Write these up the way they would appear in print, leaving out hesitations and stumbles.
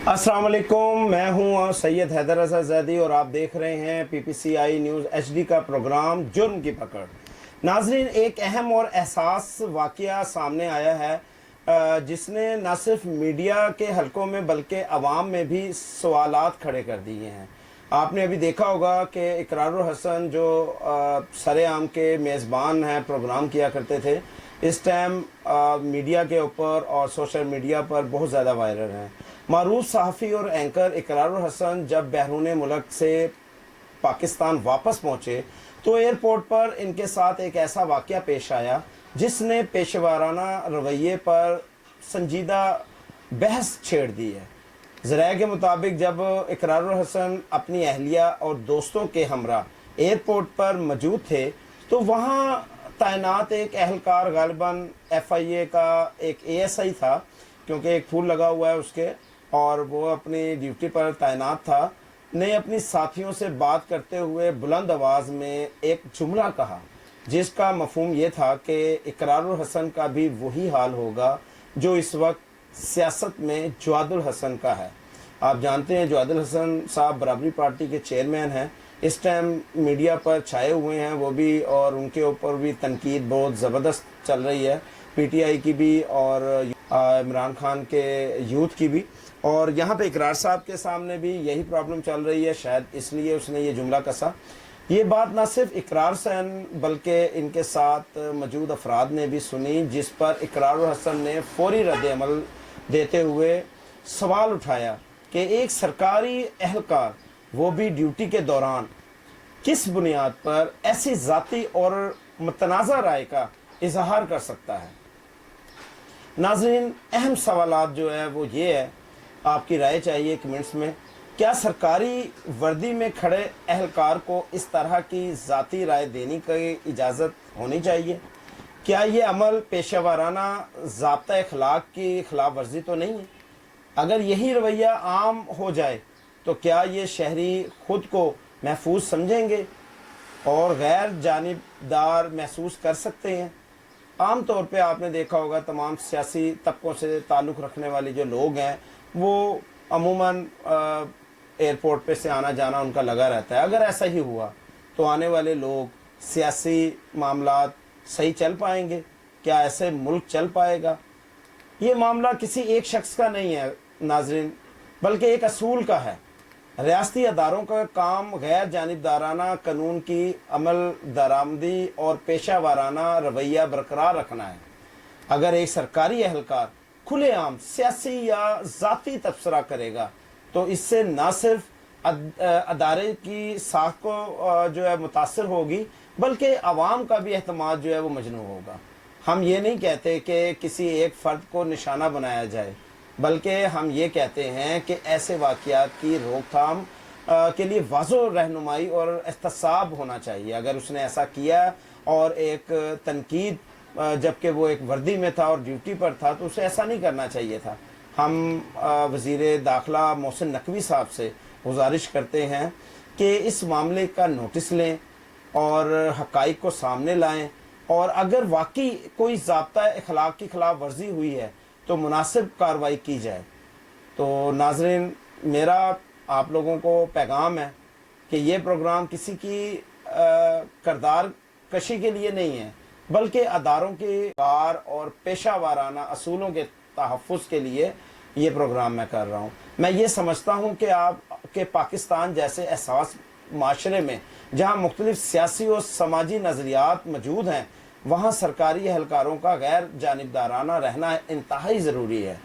अस्सलाम वालेकुम, मैं हूं सैयद हैदर रज़ा ज़ैदी और आप देख रहे हैं PPCI न्यूज़ HD का प्रोग्राम जुर्म की पकड़। नाजरीन, एक अहम और एहसास वाक़या सामने आया है जिसने न सिर्फ मीडिया के हलकों में बल्कि अवाम में भी सवालात खड़े कर दिए हैं। आपने अभी देखा होगा कि इकरारुल हसन जो सरेआम के मेज़बान हैं, प्रोग्राम किया करते थे, इस टाइम मीडिया के ऊपर और सोशल मीडिया पर बहुत ज़्यादा वायरल हैं। मारूफ सहाफ़ी और एंकर इकरारुल हसन जब बैरून मुल्क से पाकिस्तान वापस पहुँचे तो एयरपोर्ट पर इनके साथ एक ऐसा वाक़या पेश आया जिसने पेशेवाराना रवैये पर संजीदा बहस छेड़ दी है। ज़राए के मुताबिक जब इकरारुल हसन अपनी अहलिया और दोस्तों के हमरा एयरपोर्ट पर मौजूद थे तो वहाँ तैनात एक अहलकार, गालिबन FIA का एक ASI था, क्योंकि एक फूल लगा हुआ है उसके, और वो अपनी ड्यूटी पर तैनात था, ने अपनी साथियों से बात करते हुए बुलंद आवाज़ में एक जुमला कहा जिसका मफहूम ये था कि इकरारुल हसन का भी वही हाल होगा जो इस वक्त सियासत में जवादुल हसन का है। आप जानते हैं जवादुल हसन साहब बराबरी पार्टी के चेयरमैन हैं, इस टाइम मीडिया पर छाए हुए हैं वो भी, और उनके ऊपर भी तनकीद बहुत ज़बरदस्त चल रही है, PTI की भी और इमरान खान के यूथ की भी, और यहाँ पे इकरार साहब के सामने भी यही प्रॉब्लम चल रही है, शायद इसलिए उसने ये जुमला कसा। ये बात ना सिर्फ इकरार सन बल्कि इनके साथ मौजूद अफराद ने भी सुनी, जिस पर इकरारुल हसन ने फौरी रद्द-ए-अमल देते हुए सवाल उठाया कि एक सरकारी एहलकार, वो भी ड्यूटी के दौरान, किस बुनियाद पर ऐसी ज़ाती और मुतनाज़ा राय का इजहार कर सकता है। नाज़रीन, अहम सवालात जो है वो ये है, आपकी राय चाहिए कमेंट्स में। क्या सरकारी वर्दी में खड़े एहलकार को इस तरह की ज़ाती राय देने की इजाज़त होनी चाहिए? क्या ये अमल पेशेवराना ज़ाब्ता अखलाक की खिलाफ वर्जी तो नहीं है? अगर यही रवैया आम हो जाए तो क्या ये शहरी खुद को महफूज समझेंगे और गैर जानिबदार महसूस कर सकते हैं? आम तौर पे आपने देखा होगा तमाम सियासी तबकों से ताल्लुक़ रखने वाले जो लोग हैं वो अमूमन एयरपोर्ट पे से आना जाना उनका लगा रहता है। अगर ऐसा ही हुआ तो आने वाले लोग, सियासी मामलात सही चल पाएंगे? क्या ऐसे मुल्क चल पाएगा? ये मामला किसी एक शख्स का नहीं है नाज़रीन, बल्कि एक असूल का है। रियासती अदारों का काम गैर जानिबदाराना कानून की अमल दरामदी और पेशा वाराना रवैया बरकरार रखना है। अगर एक सरकारी एहलकार खुलेआम सियासी या ज़ाती तबसरा करेगा तो इससे न सिर्फ अदारे की साख को जो है मुतासर होगी, बल्कि आवाम का भी एहतमाद जो है वो मजनू होगा। हम ये नहीं कहते कि किसी एक फ़र्द को निशाना बनाया जाए, बल्कि हम ये कहते हैं कि ऐसे वाक़यात की रोकथाम के लिए वाज़ो रहनुमाई और एहतसाब होना चाहिए। अगर उसने ऐसा किया और एक तनकीद, जबकि वो एक वर्दी में था और ड्यूटी पर था, तो उसे ऐसा नहीं करना चाहिए था। हम वज़ीर दाखिला मोहसिन नकवी साहब से गुजारिश करते हैं कि इस मामले का नोटिस लें और हक़ाइक़ को सामने लाएं, और अगर वाकई कोई ज़ाब्ता अखलाक की खिलाफ वर्जी हुई है तो मुनासिब कार्रवाई की जाए। तो नाज़रीन, मेरा आप लोगों को पैगाम है कि ये प्रोग्राम किसी की करदार कशी के लिए नहीं है, बल्कि अदारों के कार और पेशा वाराना असूलों के तहफ़्फ़ुज़ के लिए ये प्रोग्राम मैं कर रहा हूँ। मैं ये समझता हूँ कि आपके पाकिस्तान जैसे एहसास माशरे में जहाँ मुख्तलिफ सियासी और समाजी नज़रियात मौजूद हैं, वहाँ सरकारी एहलकारों का गैर जानिबदाराना रहना इंतहाई ज़रूरी है।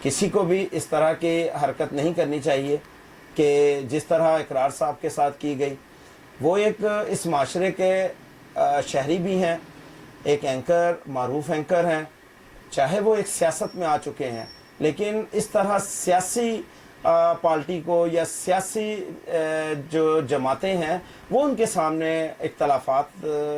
किसी को भी इस तरह की हरकत नहीं करनी चाहिए कि जिस तरह इकरार साहब के साथ की गई। वो एक इस माशरे के शहरी भी हैं, एक एंकर, मारूफ एंकर हैं, चाहे वो एक सियासत में आ चुके हैं, लेकिन इस तरह सियासी पार्टी को या सियासी जो जमातें हैं वो उनके सामने इख्तलाफात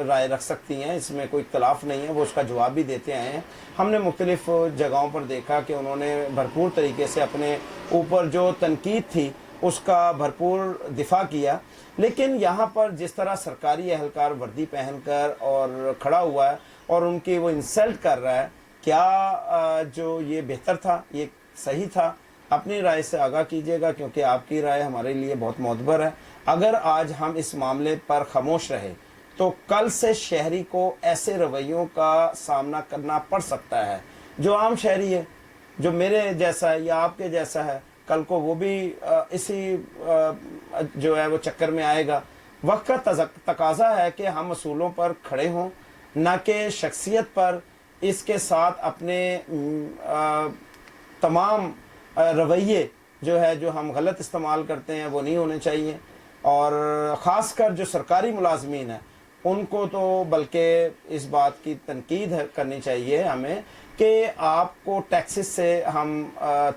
राय रख सकती हैं, इसमें कोई इख्तलाफ नहीं है, वो उसका जवाब भी देते आए हैं। हमने मुख्तलिफ़ जगहों पर देखा कि उन्होंने भरपूर तरीके से अपने ऊपर जो तनकीद थी उसका भरपूर दिफा किया। लेकिन यहाँ पर जिस तरह सरकारी एहलकार वर्दी पहनकर और खड़ा हुआ है और उनकी वो इंसल्ट कर रहा है, क्या जो ये बेहतर था, ये सही था? اپنی رائے سے آگاہ کیجیے گا، کیونکہ آپ کی رائے ہمارے لیے بہت معتبر ہے۔ اگر آج ہم اس معاملے پر خاموش رہے تو کل سے شہری کو ایسے رویوں کا سامنا کرنا پڑ سکتا ہے۔ جو عام شہری ہے، جو میرے جیسا ہے یا آپ کے جیسا ہے، کل کو وہ بھی اسی جو ہے وہ چکر میں آئے گا۔ وقت کا تقاضا ہے کہ ہم اصولوں پر کھڑے ہوں، نہ کہ شخصیت پر۔ اس کے ساتھ اپنے تمام رویے جو ہے جو ہم غلط استعمال کرتے ہیں وہ نہیں ہونے چاہیے، اور خاص کر جو سرکاری ملازمین ہیں ان کو تو بلکہ اس بات کی تنقید کرنی چاہیے ہمیں کہ آپ کو ٹیکسز سے ہم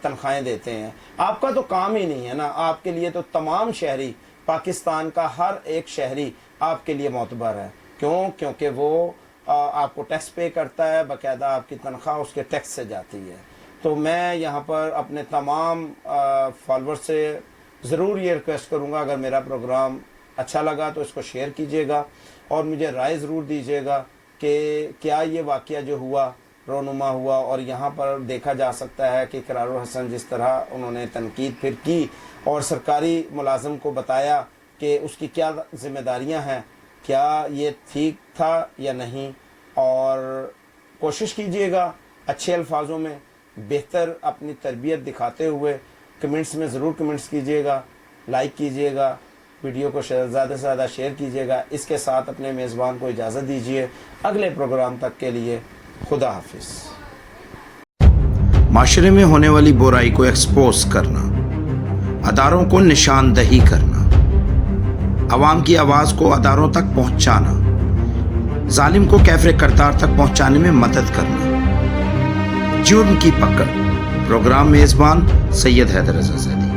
تنخواہیں دیتے ہیں، آپ کا تو کام ہی نہیں ہے نا۔ آپ کے لیے تو تمام شہری، پاکستان کا ہر ایک شہری آپ کے لیے معتبر ہے۔ کیونکہ وہ آپ کو ٹیکس پے کرتا ہے، باقاعدہ آپ کی تنخواہ اس کے ٹیکس سے جاتی ہے۔ تو میں یہاں پر اپنے تمام فالوور سے ضرور یہ ریکویسٹ کروں گا، اگر میرا پروگرام اچھا لگا تو اس کو شیئر کیجیے گا، اور مجھے رائے ضرور دیجیے گا کہ کیا یہ واقعہ جو ہوا رونما ہوا، اور یہاں پر دیکھا جا سکتا ہے کہ اقرار الحسن جس طرح انہوں نے تنقید پھر کی اور سرکاری ملازم کو بتایا کہ اس کی کیا ذمہ داریاں ہیں، کیا یہ ٹھیک تھا یا نہیں۔ اور کوشش کیجیے گا اچھے الفاظوں میں بہتر اپنی تربیت دکھاتے ہوئے کمنٹس میں ضرور کمنٹس کیجیے گا، لائک کیجیے گا، ویڈیو کو زیادہ سے زیادہ شیئر کیجیے گا۔ اس کے ساتھ اپنے میزبان کو اجازت دیجیے، اگلے پروگرام تک کے لیے خدا حافظ۔ معاشرے میں ہونے والی برائی کو ایکسپوز کرنا، اداروں کو نشاندہی کرنا، عوام کی آواز کو اداروں تک پہنچانا، ظالم کو کیفر کردار تک پہنچانے میں مدد کرنا۔ جرم کی پکڑ، پروگرام میزبان سید حیدر رضا زیدی۔